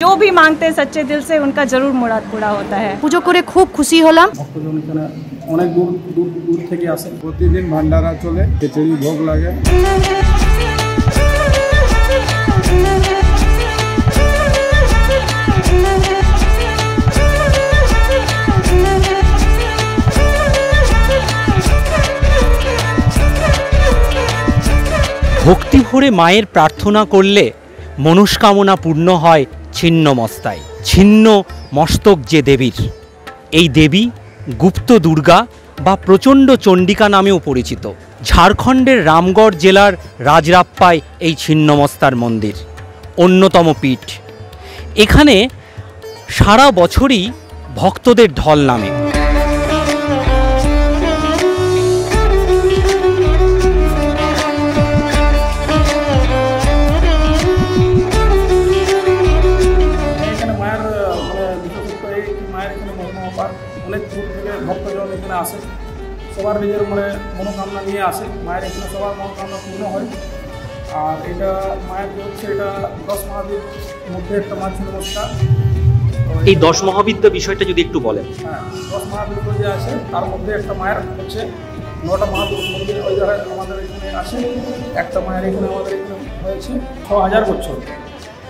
जो भी मांगते हैं सच्चे दिल से उनका जरूर मुराद पूरा होता है। পুজো করে খুব খুশি হলাম। ভক্তজন এখানে অনেক দূর থেকে আসে। প্রতিদিন ভান্ডারা চলে, খিচুড়ি ভোগ লাগে। ভক্তি ভরে মায়ের প্রার্থনা করলে মনস্কামনা পূর্ণ হয় ছিন্ন মস্তায়। ছিন্ন মস্তক যে দেবীর, এই দেবী গুপ্ত দুর্গা বা প্রচণ্ড চণ্ডিকা নামেও পরিচিত। ঝাড়খণ্ডের রামগড় জেলার রাজরাপ্পায় এই ছিন্নমস্তার মন্দির অন্যতম পীঠ। এখানে সারা বছরই ভক্তদের ঢল নামে। অনেক দূর থেকে ভক্তজন এখানে আসে, সবার নিজের মনোকামনা নিয়ে আসে। মায়ের এখানে সবার মনোকামনা পূর্ণ হয়। আর এটা মায়ের যে হচ্ছে এটা 10 মহাবিদ্যার মধ্যে একটা মা ছিন্নমস্তা। এই 10 মহাবিদ্যা বিষয়টা যদি একটু বলেন। হ্যাঁ, 10 মহাবিদ্যা যে আছে তার মধ্যে একটা মায়ের হচ্ছে 9টা মহাবিদ্যা মন্দির ওই জায়গায় আমাদের এখানে আসে। একটা মায়ের এখানে আমাদের এখানে হয়েছে 6000 বছর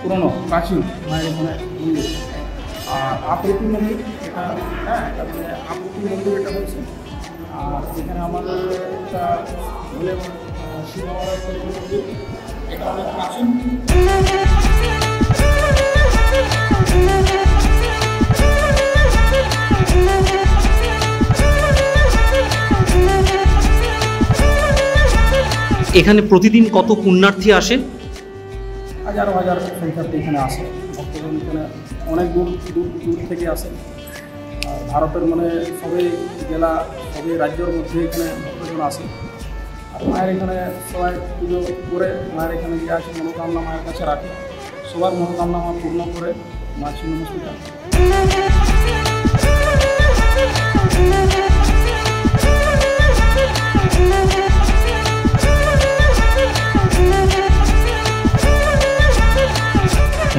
পুরনো প্রাচীন মায়ের এখানে মন্দির। আর আপরূপী মন্দির এটা, হ্যাঁ আপরূপী মন্দির এটা হয়েছে। আর এখানে আমাদের একটা বলে শিববাবার মন্দির, এটা অনেক প্রাচীন। এখানে প্রতিদিন কত পুণ্যার্থী আসে? হাজার হাজার সংখ্যার্থী এখানে আসে। ভক্তজন এখানে অনেক দূর থেকে আসে। আর ভারতের সবই জেলা সবই রাজ্যের মধ্যে এখানে ভক্তজন আসে। আর মায়ের এখানে সবাই পুজো করে মায়ের এখানে যে আছে মনোকামনা মায়ের কাছে রাখে। সবার মনোকামনা মা পূর্ণ করে মা ছিন্নমস্তিকা।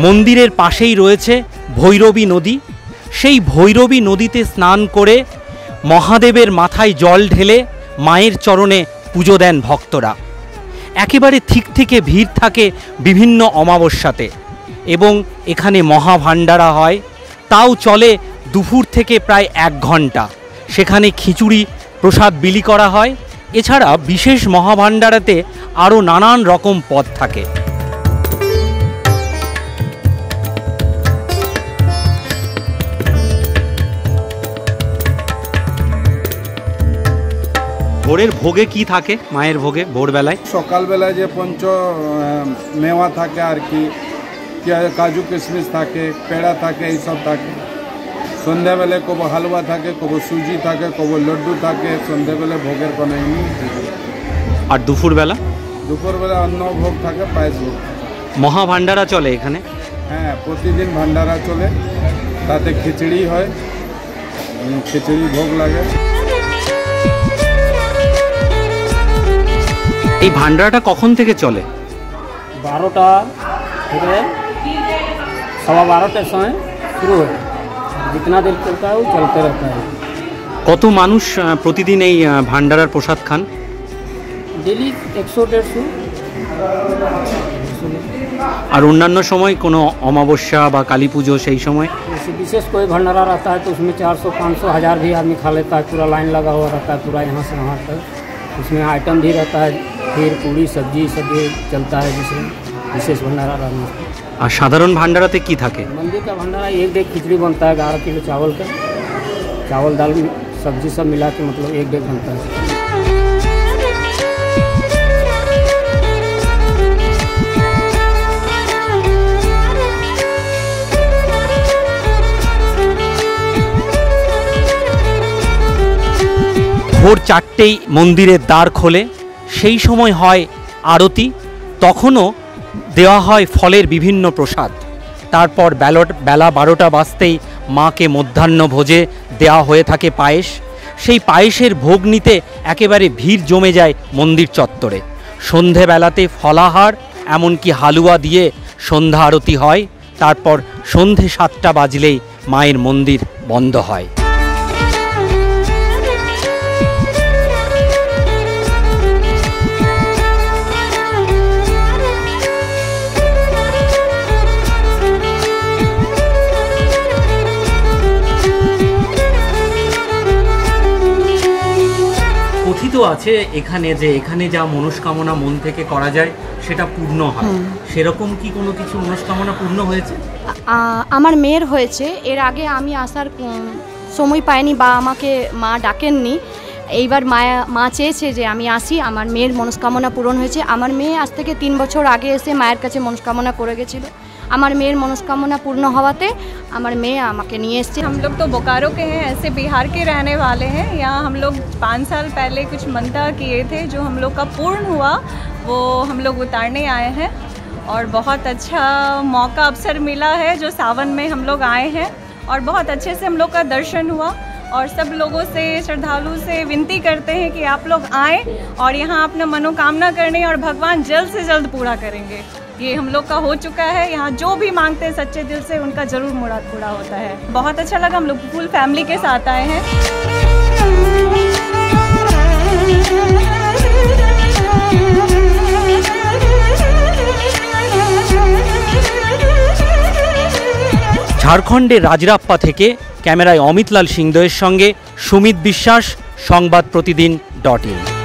মন্দিরের পাশেই রয়েছে ভৈরবী নদী। সেই ভৈরবী নদীতে স্নান করে মহাদেবের মাথায় জল ঢেলে মায়ের চরণে পুজো দেন ভক্তরা। একেবারে ঠিক থেকে ভিড় থাকে বিভিন্ন অমাবস্যাতে এবং এখানে মহাভাণ্ডারা হয়, তাও চলে দুপুর থেকে প্রায় 1 ঘন্টা। সেখানে খিচুড়ি প্রসাদ বিলি করা হয়। এছাড়া বিশেষ মহাভাণ্ডারাতে আরও নানান রকম পদ থাকে। ভোরের ভোগে কি থাকে মায়ের ভোগে? ভোরবেলায় সকালবেলায় যে পঞ্চ মেওয়া থাকে আর কি, কাজু কিশমিশ থাকে, পেড়া থাকে, এইসব থাকে। সন্ধ্যাবেলায় কবো হালুয়া থাকে, কবো সুজি থাকে, কবো লড্ডু থাকে। সন্ধ্যাবেলায় ভোগের কোনো এমনি। আর দুপুরবেলা অন্ন ভোগ থাকে, পায়েস ভোগ। মহাভাণ্ডারা চলে এখানে? হ্যাঁ, প্রতিদিন ভান্ডারা চলে। তাতে খিচুড়ি হয়, খিচুড়ি ভোগ লাগে। এই ভান্ডারাটা কখন থেকে চলে? 12টা থেকে 12:15 समय शुरू है। जितना देर चलता है वो चलते रहता है। কত মানুষ প্রতিদিন এই ভান্ডারার প্রসাদ খান? डेली 100-150। আর অন্যান্য সময় কোনো অমাবস্যা বা কালী পুজো সেই সময় विशेष कोई भंडारा रहता है तो उसमें 400, 500, 1000 भी आदमी खा लेता है। पूरा लाइन लगा हुआ रहता है पूरा यहाँ से वहाँ तक। उसमें आइटम भी रहता है, खीर पूड़ी सब्जी सब भी चलता है, जिसमें विशेष भंडारा रहना। আর সাধারণ ভান্ডারাতে কি থাকে? मंदिर का भंडारा 1 डेग खिचड़ी बनता है, 11 किलो चावल का, चावल दाल सब्जी सब मिला के 1 डेग बनता है। ভোর 4টেই মন্দিরের দ্বার খোলে। সেই সময় হয় আরতি, তখনও দেওয়া হয় ফলের বিভিন্ন প্রসাদ। তারপর বেলা 12টা বাজতেই মাকে মধ্যাহ্ন ভোজে দেওয়া হয়ে থাকে পায়েস। সেই পায়েসের ভোগ নিতে একেবারে ভিড় জমে যায় মন্দির চত্বরে। সন্ধেবেলাতে ফলাহার এমনকি হালুয়া দিয়ে সন্ধ্যা আরতি হয়। তারপর সন্ধে 7টা বাজলেই মায়ের মন্দির বন্ধ হয়। কথিত আছে এখানে যে এখানে যা মনস্কামনা মন থেকে করা যায় সেটা পূর্ণ হয়, সেরকম কি কোনো কিছু মনস্কামনা পূর্ণ হয়েছে? আমার মেয়ের হয়েছে। এর আগে আমি আসার সময় পাইনি বা আমাকে মা ডাকেননি। এইবার মা চেয়েছে যে আমি আসি, আমার মেয়ের মনস্কামনা পূরণ হয়েছে। আমার মেয়ে আজ থেকে 3 বছর আগে এসে মায়ের কাছে মনস্কামনা করে গেছিল। আমার মেয়ের মনস্কামনা পূর্ণ হওয়াতে আমার মেয়ে আমাকে নিয়ে এসেছে। हम लोग तो बोकारो के हैं, ऐसे बिहार के रहने वाले हैं। यहाँ हम लोग 5 साल पहले कुछ मनता किए थे, जो हम लोग का पूर्ण हुआ वो हम लोग उतारने आए हैं। और बहुत अच्छा मौका अवसर मिला है जो सावन में हम लोग आए हैं, और बहुत अच्छे से हम लोग का दर्शन हुआ। और सब लोगों से, श्रद्धालु से विनती करते हैं कि आप लोग आएँ और यहाँ अपना मनोकामना करने, और भगवान जल्द से जल्द पूरा करेंगे। ये हम लोग का हो चुका है। यहाँ जो भी मांगते हैं सच्चे दिल से उनका ज़रूर मुराद पूरा होता है। बहुत अच्छा लगा, हम लोग फुल फैमिली के साथ आए हैं। ঝাড়খণ্ডের রাজরাপ্পা থেকে ক্যামেরায় অমিতলাল সিংদেওয়ের সঙ্গে সুমিত বিশ্বাস, সংবাদ প্রতিদিন .in।